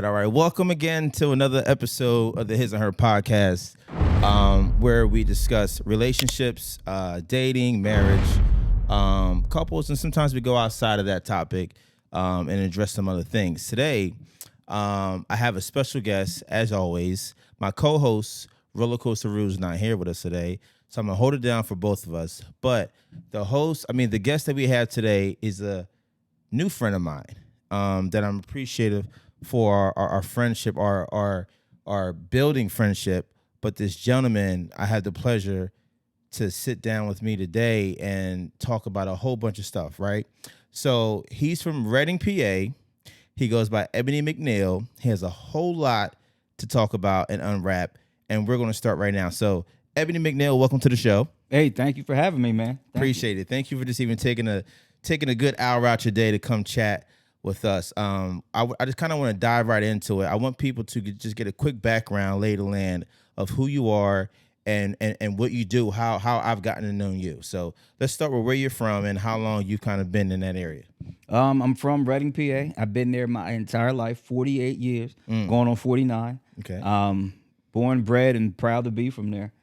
All right. Welcome again to another episode of the His and Her podcast, where we discuss relationships, dating, marriage, couples, and sometimes we go outside of that topic and address some other things. Today, I have a special guest, as always. My co-host, Roller Coaster Rouge, is not here with us today, so I'm gonna hold it down for both of us. But the guest that we have today is a new friend of mine that I'm appreciative for our friendship, our building friendship. But this gentleman, I had the pleasure to sit down with me today and talk about a whole bunch of stuff, right? So he's from Reading, PA. He goes by Ebony McNeil. He has a whole lot to talk about and unwrap, and we're going to start right now. So Ebony McNeil, welcome to the show. Hey, thank you for having me, man. Appreciate it. Thank you for just even taking a good hour out your day to come chat with us. I just kind of want to dive right into it. I want people to just get a quick background, lay the land of who you are and what you do, how I've gotten to know you. So let's start with where you're from and how long you've kind of been in that area. I'm from Reading, PA. I've been there my entire life, 48 years, going on 49. Okay. Born, bred, and proud to be from there.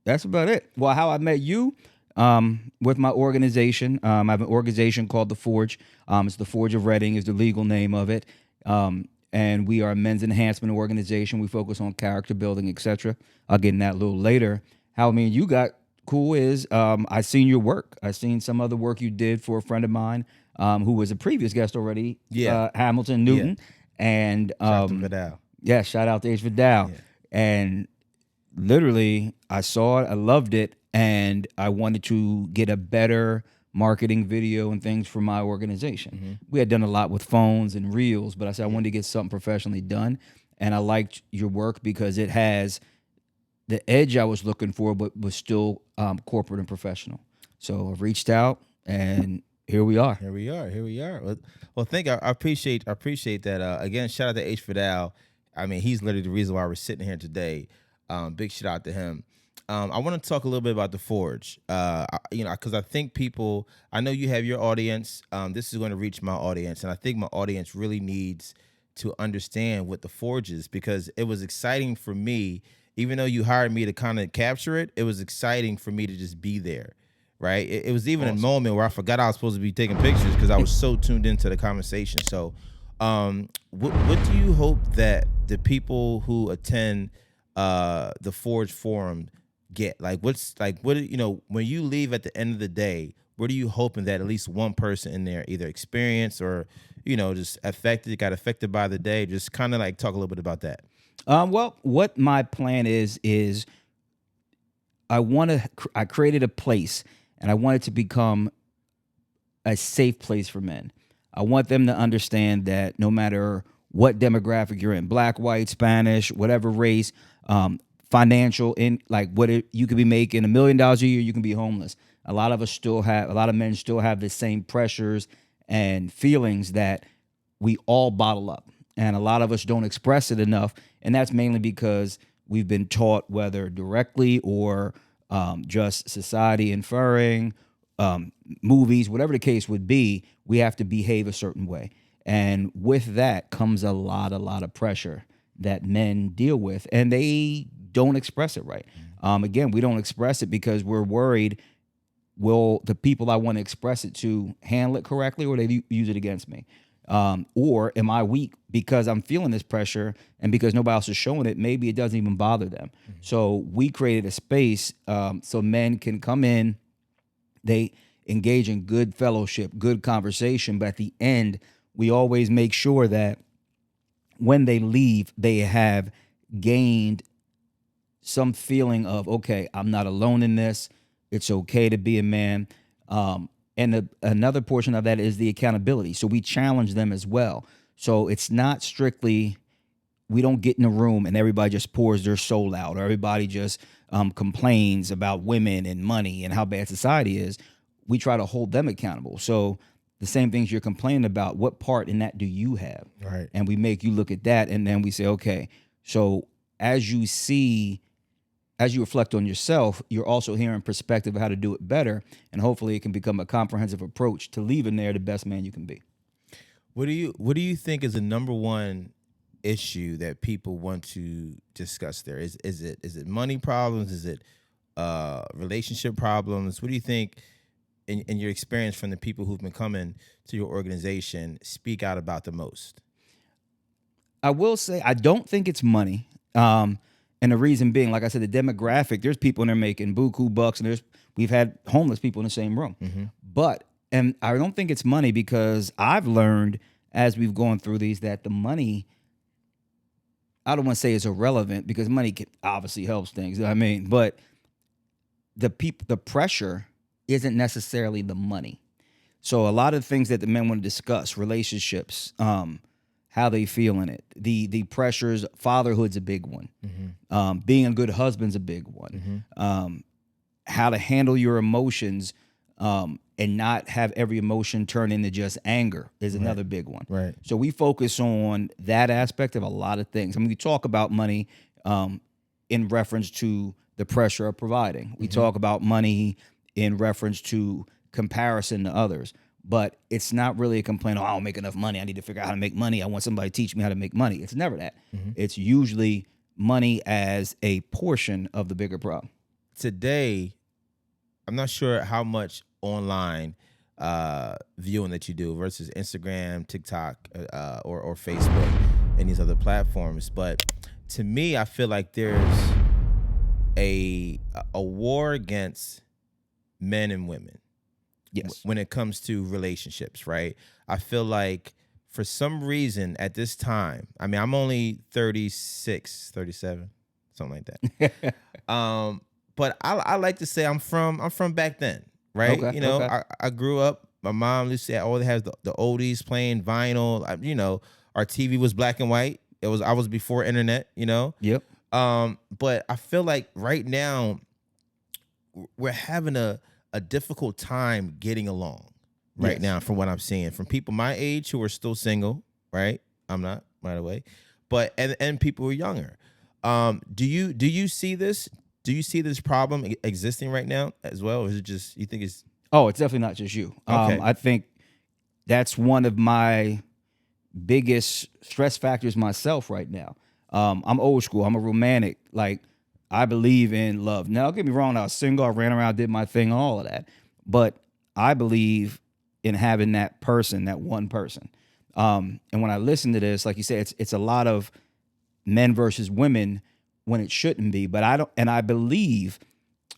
That's about it. Well, how I met you, with my organization. I have an organization called The Forge. It's The Forge of Reading is the legal name of it. And we are a men's enhancement organization. We focus on character building, etc. I'll get in that a little later. How me and you got cool is I seen your work. I seen some other work you did for a friend of mine who was a previous guest already, Hamilton Newton. Yeah. And Shout out to Vidal. Yeah, shout out to H. Vidal. Yeah. And literally, I saw it, I loved it, and I wanted to get a better marketing video and things for my organization. Mm-hmm. We had done a lot with phones and reels, but I said I wanted to get something professionally done. And I liked your work because it has the edge I was looking for, but was still corporate and professional. So I reached out, and here we are. Here we are. Well, I appreciate that. Again, shout out to H. Vidal. I mean, he's literally the reason why we're sitting here today. Big shout out to him. I want to talk a little bit about The Forge, because I think I know you have your audience. This is going to reach my audience, and I think my audience really needs to understand what The Forge is, because it was exciting for me, even though you hired me to kind of capture it. It was exciting for me to just be there, right? It was even a moment where I forgot I was supposed to be taking pictures because I was so tuned into the conversation. So, what do you hope that the people who attend the Forge Forum get? When you leave at the end of the day, what are you hoping that at least one person in there either experienced or just got affected by the day? Just kind of like talk a little bit about that. Well, what my plan is I created a place, and I want it to become a safe place for men. I want them to understand that no matter what demographic you're in, black, white, Spanish, whatever race, financial, you could be making $1 million a year, you can be homeless. A lot of men still have the same pressures and feelings that we all bottle up. And a lot of us don't express it enough. And that's mainly because we've been taught, whether directly or just society inferring, movies, whatever the case would be, we have to behave a certain way. And with that comes a lot of pressure that men deal with, and they don't express it right. Again, we don't express it because we're worried, will the people I want to express it to handle it correctly, or they use it against me? Or am I weak because I'm feeling this pressure, and because nobody else is showing it, maybe it doesn't even bother them. Mm-hmm. So we created a space so men can come in, they engage in good fellowship, good conversation, but at the end, we always make sure that when they leave, they have gained some feeling of, okay, I'm not alone in this. It's okay to be a man. Another portion of that is the accountability. So we challenge them as well. So it's not strictly, we don't get in a room and everybody just pours their soul out, or everybody just complains about women and money and how bad society is. We try to hold them accountable. So the same things you're complaining about, what part in that do you have? Right. And we make you look at that, and then we say, okay, so as you reflect on yourself, you're also hearing perspective of how to do it better, and hopefully it can become a comprehensive approach to leaving there the best man you can be. What do you think is the number one issue that people want to discuss there? Is it money problems? Is it relationship problems? What do you think in your experience from the people who've been coming to your organization speak out about the most? I will say I don't think it's money. And the reason being, like I said, the demographic, there's people in there making buku bucks, and we've had homeless people in the same room. And I don't think it's money, because I've learned as we've gone through these that the money, I don't want to say is irrelevant, because money obviously helps things. You know what I mean? But the pressure isn't necessarily the money. So a lot of things that the men want to discuss, relationships, how they feel in it, the pressures, fatherhood's a big one. Being a good husband's a big one. How to handle your emotions, and not have every emotion turn into just anger is another big one. Right. So we focus on that aspect of a lot of things. I mean, we talk about money in reference to the pressure of providing. We talk about money in reference to comparison to others. But it's not really a complaint, oh, I don't make enough money, I need to figure out how to make money, I want somebody to teach me how to make money. It's never that. It's usually money as a portion of the bigger problem. Today, I'm not sure how much online viewing that you do versus Instagram, TikTok, or Facebook and these other platforms. But to me, I feel like there's a war against men and women. Yes. When it comes to relationships, right? I feel like for some reason at this time, I mean, I'm only 36, 37, something like that. But I like to say I'm from back then, right? Okay, You know, okay. I grew up, my mom used to say always has the oldies playing vinyl. You know, our TV was black and white. I was before internet, you know? Yep. But I feel like right now we're having a difficult time getting along right now, from what I'm seeing from people my age who are still single, right? I'm not, by the way, but and people who are younger. Do you see this? Do you see this problem existing right now as well, or is it just you think it's? Oh, it's definitely not just you. Okay. I think that's one of my biggest stress factors myself right now. I'm old school. I'm a romantic. Like, I believe in love. Now, don't get me wrong. I was single. I ran around, did my thing, all of that. But I believe in having that person, that one person. And when I listen to this, like you said, it's a lot of men versus women when it shouldn't be. But I don't, and I believe,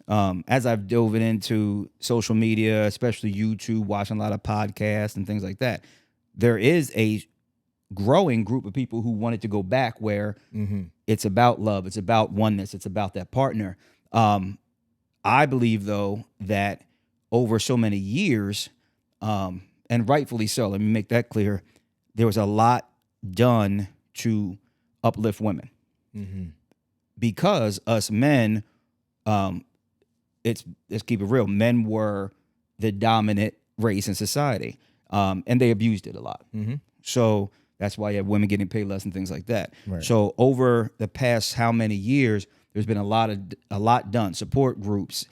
as I've dove into social media, especially YouTube, watching a lot of podcasts and things like that, there is a growing group of people who wanted to go back where it's about love, it's about oneness, it's about that partner. I believe, though, that over so many years, and rightfully so, let me make that clear, there was a lot done to uplift women. Because us men, let's keep it real, men were the dominant race in society, and they abused it a lot. So that's why you have women getting paid less and things like that. Right. So over the past how many years, there's been a lot done. Support groups,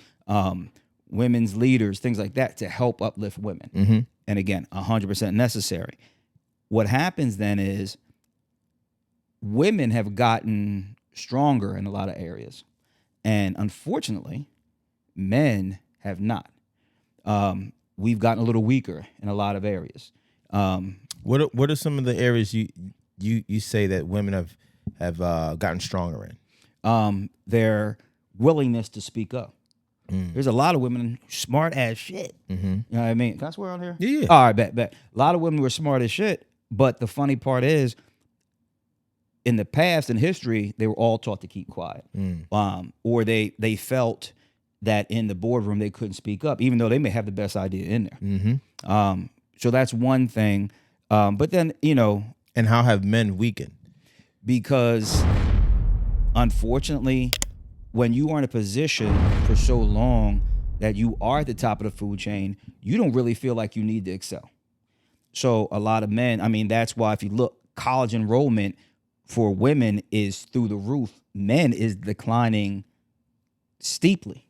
women's leaders, things like that to help uplift women. And again, 100% necessary. What happens then is women have gotten stronger in a lot of areas, and unfortunately, men have not. We've gotten a little weaker in a lot of areas. What are some of the areas you say that women have gotten stronger in? Their willingness to speak up. There's a lot of women smart as shit. You know what I mean? Can I swear on here? Yeah. All right, bet. A lot of women were smart as shit, but the funny part is, in the past, in history, they were all taught to keep quiet. Or they felt that in the boardroom they couldn't speak up, even though they may have the best idea in there. So that's one thing. But then, you know. And how have men weakened? Because, unfortunately, when you are in a position for so long that you are at the top of the food chain, you don't really feel like you need to excel. So a lot of men, I mean, that's why if you look, college enrollment for women is through the roof. Men is declining steeply.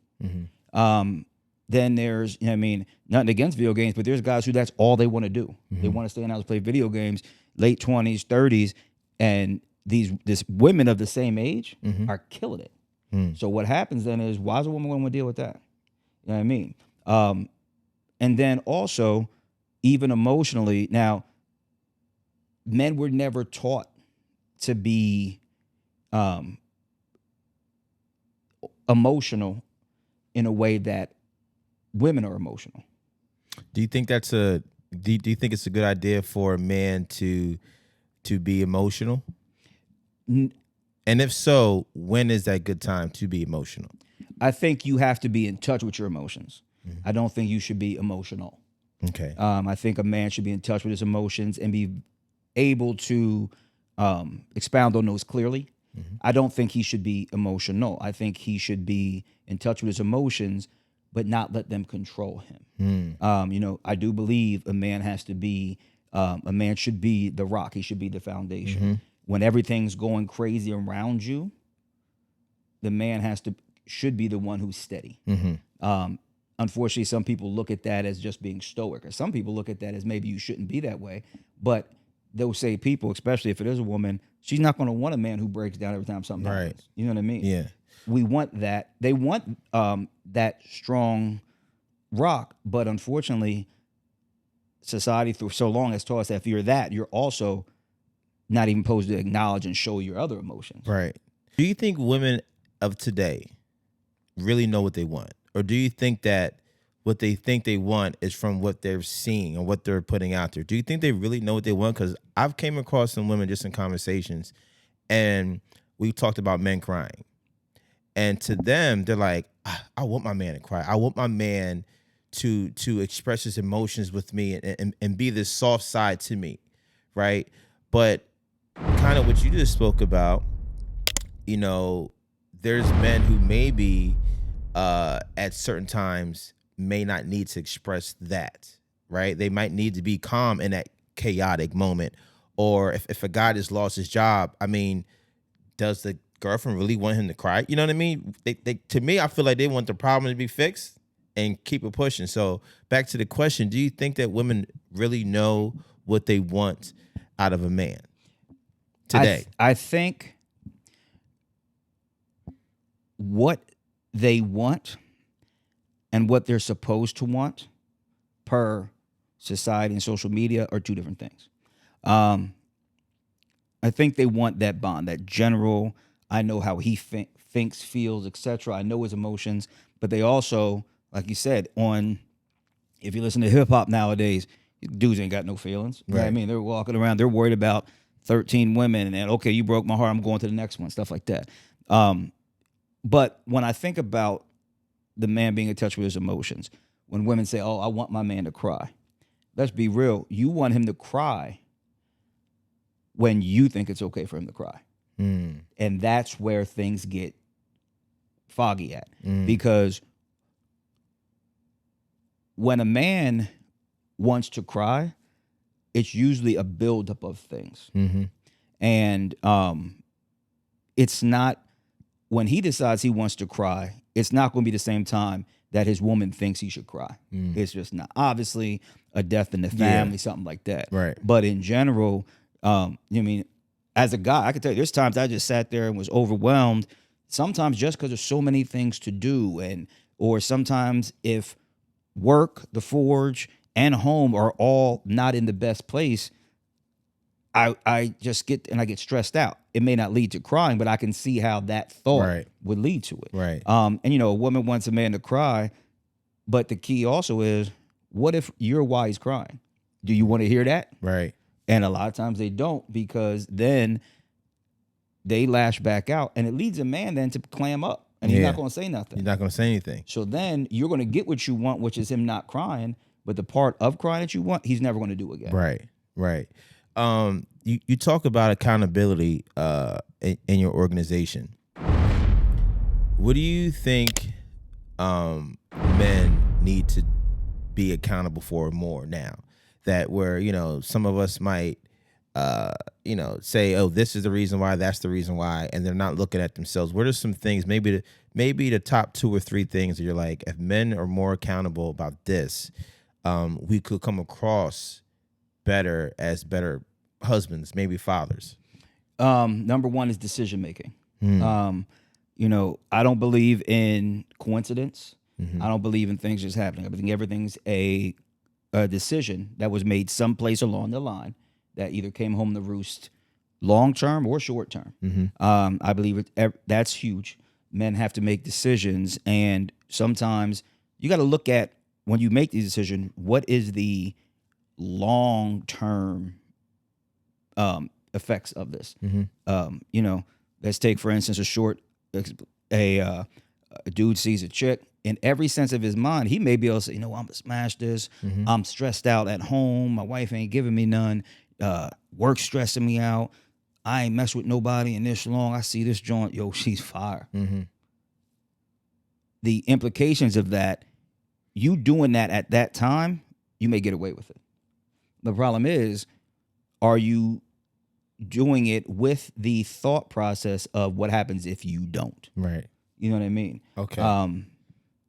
Then there's, you know what I mean, nothing against video games, but there's guys who that's all they want to do. They want to stay in the house, play video games, late 20s, 30s, and this women of the same age are killing it. So what happens then is, why is a woman going to deal with that? You know what I mean? And then also, even emotionally, now, men were never taught to be emotional in a way that women are emotional. Do you think that's do you think it's a good idea for a man to be emotional? And if so, when is that good time to be emotional? I think you have to be in touch with your emotions. I don't think you should be emotional. Okay. I think a man should be in touch with his emotions and be able to expound on those clearly. I don't think he should be emotional. I think he should be in touch with his emotions, but not let them control him. I do believe a man has to be, a man should be the rock. He should be the foundation. When everything's going crazy around you, the man should be the one who's steady. Unfortunately, some people look at that as just being stoic, or some people look at that as maybe you shouldn't be that way. But they'll say people, especially if it is a woman, she's not going to want a man who breaks down every time something happens. You know what I mean? Yeah. We want that. They want that strong rock, but unfortunately, society for so long has taught us that if you're that, you're also not even supposed to acknowledge and show your other emotions. Right. Do you think women of today really know what they want? Or do you think that what they think they want is from what they're seeing or what they're putting out there? Do you think they really know what they want? Because I've came across some women just in conversations, and we talked about men crying. And to them, they're like, I want my man to cry. I want my man to express his emotions with me and be this soft side to me, right? But kind of what you just spoke about, there's men who maybe at certain times may not need to express that, right? They might need to be calm in that chaotic moment. Or if a guy just lost his job, I mean, does the girlfriend really want him to cry? You know what I mean? They to me, I feel like they want the problem to be fixed and keep it pushing. So back to the question, do you think that women really know what they want out of a man today? I think what they want and what they're supposed to want per society and social media are two different things. I think they want that bond, that general, I know how he thinks, feels, etc. I know his emotions, but they also, like you said, if you listen to hip hop nowadays, dudes ain't got no feelings. You know what I mean? They're walking around, they're worried about 13 women and okay, you broke my heart, I'm going to the next one, stuff like that. But when I think about the man being in touch with his emotions, when women say, oh, I want my man to cry, let's be real. You want him to cry when you think it's okay for him to cry. And that's where things get foggy at. Because when a man wants to cry, it's usually a buildup of things. And it's not, when he decides he wants to cry, it's not going to be the same time that his woman thinks he should cry. It's just not. Obviously, a death in the family, something like that. Right. But in general, as a guy, I can tell you, there's times I just sat there and was overwhelmed. Sometimes just because there's so many things to do, or sometimes if work, the forge, and home are all not in the best place, I just get stressed out. It may not lead to crying, but I can see how that thought would lead to it. Right. A woman wants a man to cry, but the key also is, what if you're why he's crying? Do you want to hear that? Right. And a lot of times they don't, because then they lash back out, and it leads a man then to clam up, and he's not going to say nothing. He's not going to say anything. So then you're going to get what you want, which is him not crying, but the part of crying that you want, he's never going to do again. Right. You talk about accountability in your organization. What do you think men need to be accountable for more now? That where, some of us might say, oh, this is the reason why, that's the reason why, and they're not looking at themselves. What are some things, maybe the top 2 or 3 things that you're like, if men are more accountable about this, we could come across better as better husbands, maybe fathers? Number one is decision making. I don't believe in coincidence. I don't believe in things just happening. I think everything's a decision that was made someplace along the line that either came home to roost long term or short term. I believe that's huge. Men have to make decisions, and sometimes you got to look at, when you make the decision, what is the long term effects of this. Let's take, for instance, a dude sees a chick. In every sense of his mind, he may be able to say, I'm gonna smash this. I'm stressed out at home. My wife ain't giving me none. Work stressing me out. I ain't messed with nobody in this long. I see this joint. Yo, she's fire. The implications of that, you doing that at that time, you may get away with it. The problem is, are you doing it with the thought process of what happens if you don't? Right. You know what I mean? Okay.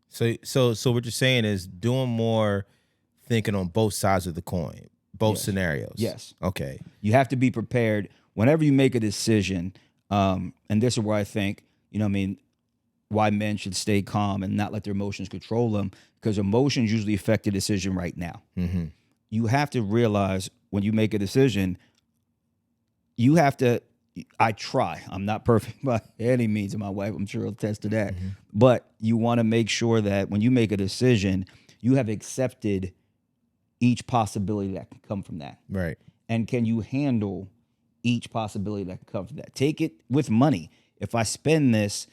So what you're saying is doing more thinking on both sides of the coin, both scenarios. Yes. Okay. You have to be prepared whenever you make a decision. And this is where I think, why men should stay calm and not let their emotions control them, because emotions usually affect the decision right now. You have to realize when you make a decision, you have to, I'm not perfect by any means, and my wife, I'm sure, will attest to that. But you want to make sure that when you make a decision, you have accepted each possibility that can come from that. Right. And can you handle each possibility that can come from that? Take it with money. If I spend this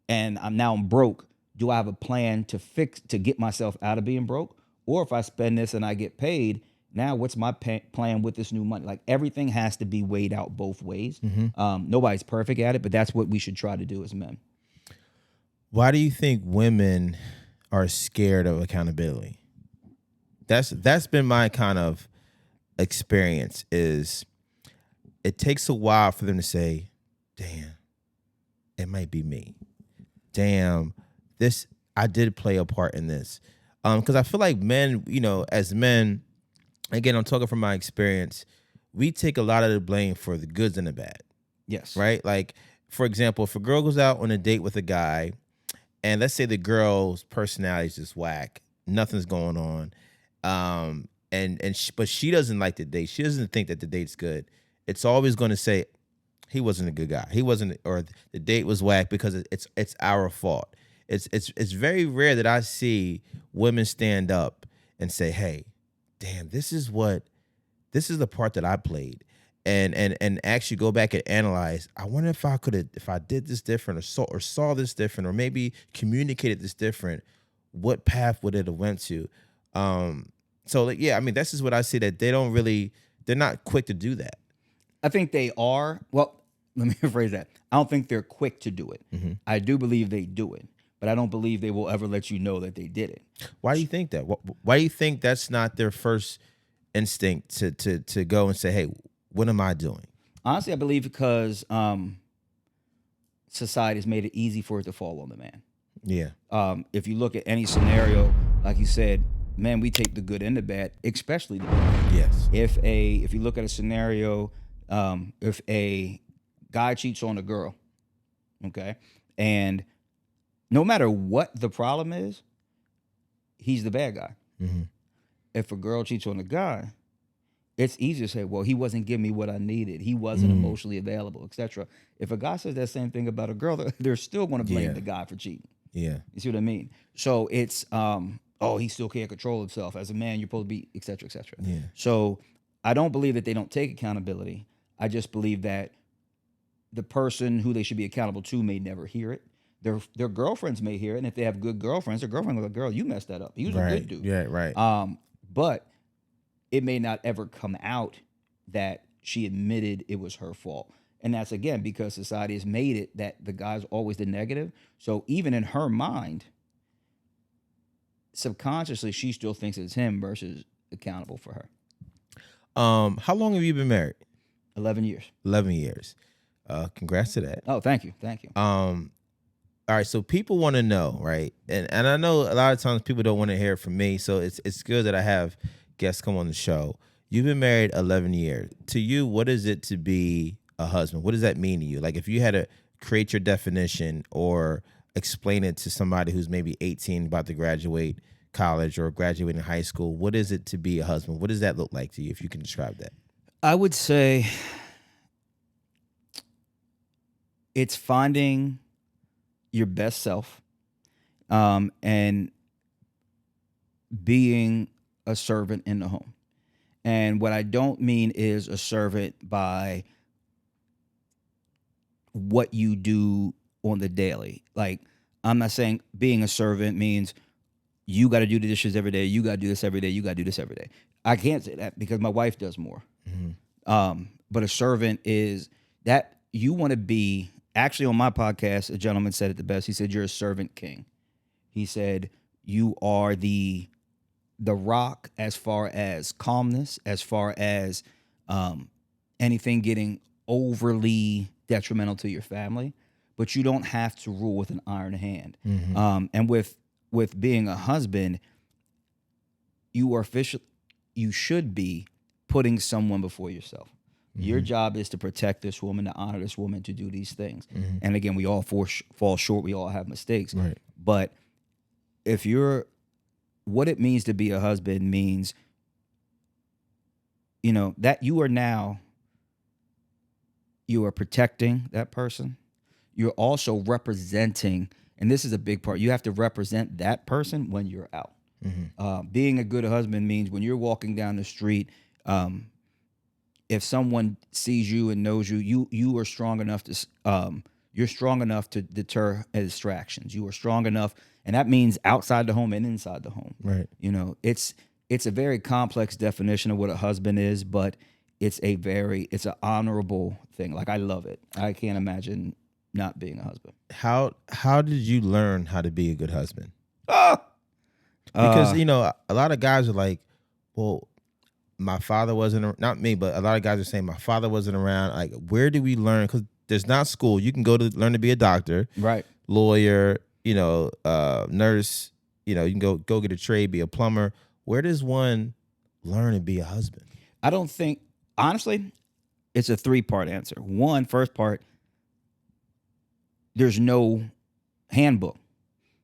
and I'm broke, do I have a plan to get myself out of being broke? Or if I spend this and I get paid, now what's my plan with this new money? Like, everything has to be weighed out both ways. Nobody's perfect at it, but that's what we should try to do as men. Why do you think women are scared of accountability? That's been my kind of experience. Is it takes a while for them to say, damn, it might be me. Damn, I did play a part in this. Because I feel like men, as men, again, I'm talking from my experience, we take a lot of the blame for the goods and the bad. Yes. Right? Like, for example, if a girl goes out on a date with a guy, and let's say the girl's personality is just whack, nothing's going on, but she doesn't like the date. She doesn't think that the date's good. It's always going to say, he wasn't a good guy. He wasn't, or the date was whack because it's our fault. It's very rare that I see women stand up and say, hey, damn, this is the part that I played, and actually go back and analyze. I wonder if I did this different, or saw this different, or maybe communicated this different, what path would it have went to? This is what I see, that they're not quick to do that. I think they are. Well, let me rephrase that. I don't think they're quick to do it. I do believe they do it, but I don't believe they will ever let you know that they did it. Why do you think that? Why do you think that's not their first instinct to go and say, hey, what am I doing? Honestly, I believe because society has made it easy for it to fall on the man. Yeah. If you look at any scenario, like you said, man, we take the good and the bad, especially the bad. Yes. If you look at a scenario, if a guy cheats on a girl, okay, and no matter what the problem is, he's the bad guy. If a girl cheats on a guy, it's easy to say, well, he wasn't giving me what I needed. He wasn't emotionally available, etc. If a guy says that same thing about a girl, they're still going to blame the guy for cheating. Yeah. You see what I mean? So it's, he still can't control himself. As a man, you're supposed to be, etc., etc. Yeah. So I don't believe that they don't take accountability. I just believe that the person who they should be accountable to may never hear it. Their girlfriends may hear it, and if they have good girlfriends, their girlfriend will go, girl, you messed that up. He was a good dude. Yeah, right. But it may not ever come out that she admitted it was her fault. And that's, again, because society has made it that the guy's always the negative. So even in her mind, subconsciously, she still thinks it's him versus accountable for her. How long have you been married? 11 years. 11 years. Congrats to that. Oh, thank you. Thank you. All right, so people want to know, right? And I know a lot of times people don't want to hear it from me, so it's good that I have guests come on the show. You've been married 11 years. To you, what is it to be a husband? What does that mean to you? Like if you had to create your definition or explain it to somebody who's maybe 18 about to graduate college or graduating high school, what is it to be a husband? What does that look like to you if you can describe that? I would say it's finding your best self, and being a servant in the home. And what I don't mean is a servant by what you do on the daily. Like, I'm not saying being a servant means you got to do the dishes every day, you got to do this every day, you got to do this every day. I can't say that because my wife does more. But a servant is that you want to be. Actually, on my podcast, a gentleman said it the best. He said, "You're a servant king." He said, "You are the rock as far as calmness, as far as anything getting overly detrimental to your family, but you don't have to rule with an iron hand." And with being a husband, you should be putting someone before yourself. Your job is to protect this woman, to honor this woman, to do these things. And again, we all fall short. We all have mistakes. Right. But what it means to be a husband means, that you are protecting that person. You're also representing, and this is a big part, you have to represent that person when you're out. Being a good husband means when you're walking down the street, if someone sees you and knows you, you are strong enough to deter distractions. You are strong enough, and that means outside the home and inside the home. Right. It's a very complex definition of what a husband is, but it's an honorable thing. Like, I love it. I can't imagine not being a husband. How did you learn how to be a good husband? Because a lot of guys are like, well, my father wasn't, not me, but a lot of guys are saying my father wasn't around. Like, where do we learn? Because there's not school. You can go to learn to be a doctor, right? Lawyer, nurse. You can go get a trade, be a plumber. Where does one learn to be a husband? I don't think, honestly, it's a 3-part answer. First part, there's no handbook.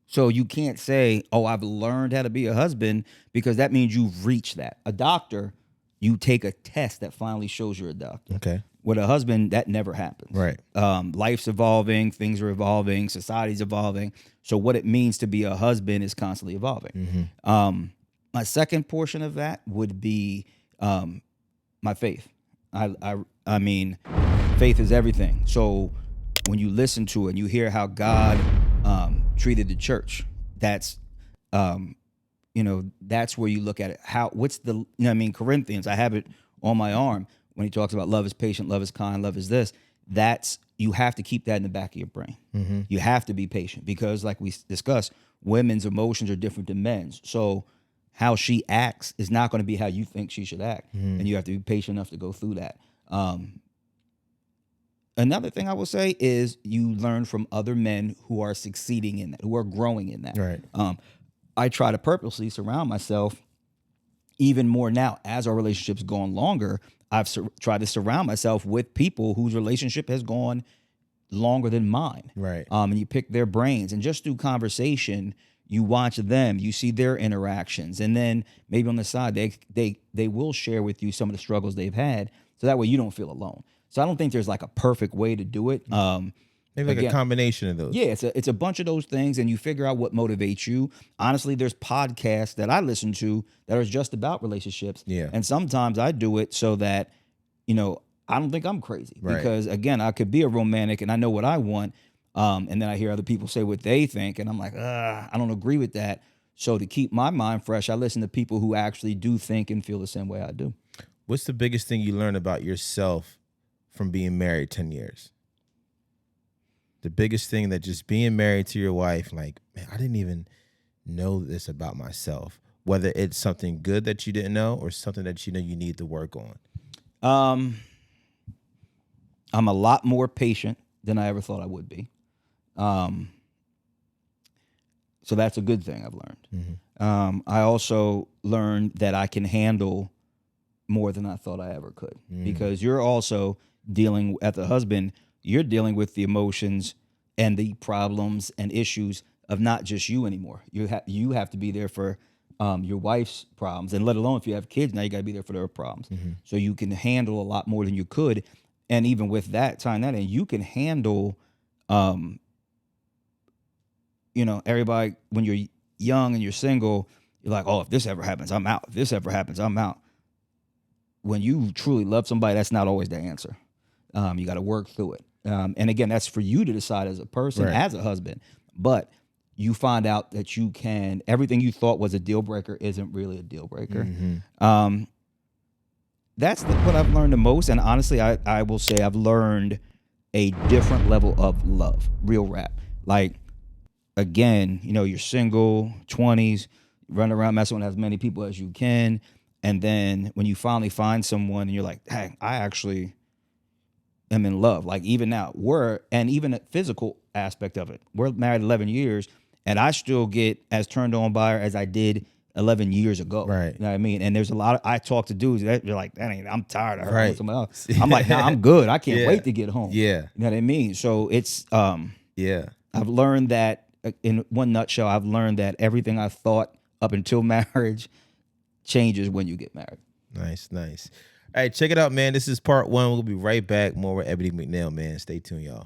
So you can't say, oh, I've learned how to be a husband, because that means you've reached that. A doctor, you take a test that finally shows you're a doctor. Okay. With a husband, that never happens. Right. Life's evolving, things are evolving, society's evolving. So what it means to be a husband is constantly evolving. My second portion of that would be my faith. I mean, faith is everything. So when you listen to it and you hear how God treated the church, that's that's where you look at it. Corinthians, I have it on my arm when he talks about love is patient, love is kind, love is this. You have to keep that in the back of your brain. You have to be patient, because like we discussed, women's emotions are different than men's. So how she acts is not going to be how you think she should act. And you have to be patient enough to go through that. Another thing I will say is you learn from other men who are succeeding in that, who are growing in that. Right. I try to purposely surround myself even more now as our relationship's gone longer. I've tried to surround myself with people whose relationship has gone longer than mine. Right. And you pick their brains, and just through conversation, you watch them, you see their interactions, and then maybe on the side they will share with you some of the struggles they've had, so that way you don't feel alone. So I don't think there's like a perfect way to do it. Maybe like a combination of those. Yeah, it's a bunch of those things, and you figure out what motivates you. Honestly, there's podcasts that I listen to that are just about relationships. Yeah. And sometimes I do it so that, I don't think I'm crazy. Right. Because again, I could be a romantic and I know what I want. And then I hear other people say what they think, and I'm like, I don't agree with that. So to keep my mind fresh, I listen to people who actually do think and feel the same way I do. What's the biggest thing you learned about yourself from being married 10 years? The biggest thing that just being married to your wife, like, man, I didn't even know this about myself. whether it's something good that you didn't know or something that you know you need to work on? I'm a lot more patient than I ever thought I would be. So that's a good thing I've learned. I also learned that I can handle more than I thought I ever could, because you're also dealing, as a husband, you're dealing with the emotions and the problems and issues of not just you anymore. You have to be there for your wife's problems, and let alone if you have kids, now you got to be there for their problems. So you can handle a lot more than you could. And even with that, tying that in, you can handle, everybody, when you're young and you're single, you're like, oh, if this ever happens, I'm out. If this ever happens, I'm out. When you truly love somebody, that's not always the answer. You got to work through it. And again, that's for you to decide as a person, Right. as a husband. But you find out that you can, everything you thought was a deal breaker isn't really a deal breaker. That's what I've learned the most. And honestly, I will say I've learned a different level of love, real rap. Like, again, you're single, 20s, running around messing with as many people as you can. And then when you finally find someone and you're like, hey, I actually am in love. Like, even now, and even a physical aspect of it, we're married 11 years, and I still get as turned on by her as I did 11 years ago. Right. You know what I mean? And there's a lot I talk to dudes that you're like, I'm tired of her. Right. Someone else. I'm like, nah, I'm good. I can't Yeah. wait to get home. Yeah. You know what I mean? So it's, Yeah. I've learned that, in one nutshell, I've learned that everything I thought up until marriage changes when you get married. Nice. All right, check it out, man. This is part 1. We'll be right back. More with Ebony McNeil, man. Stay tuned, y'all.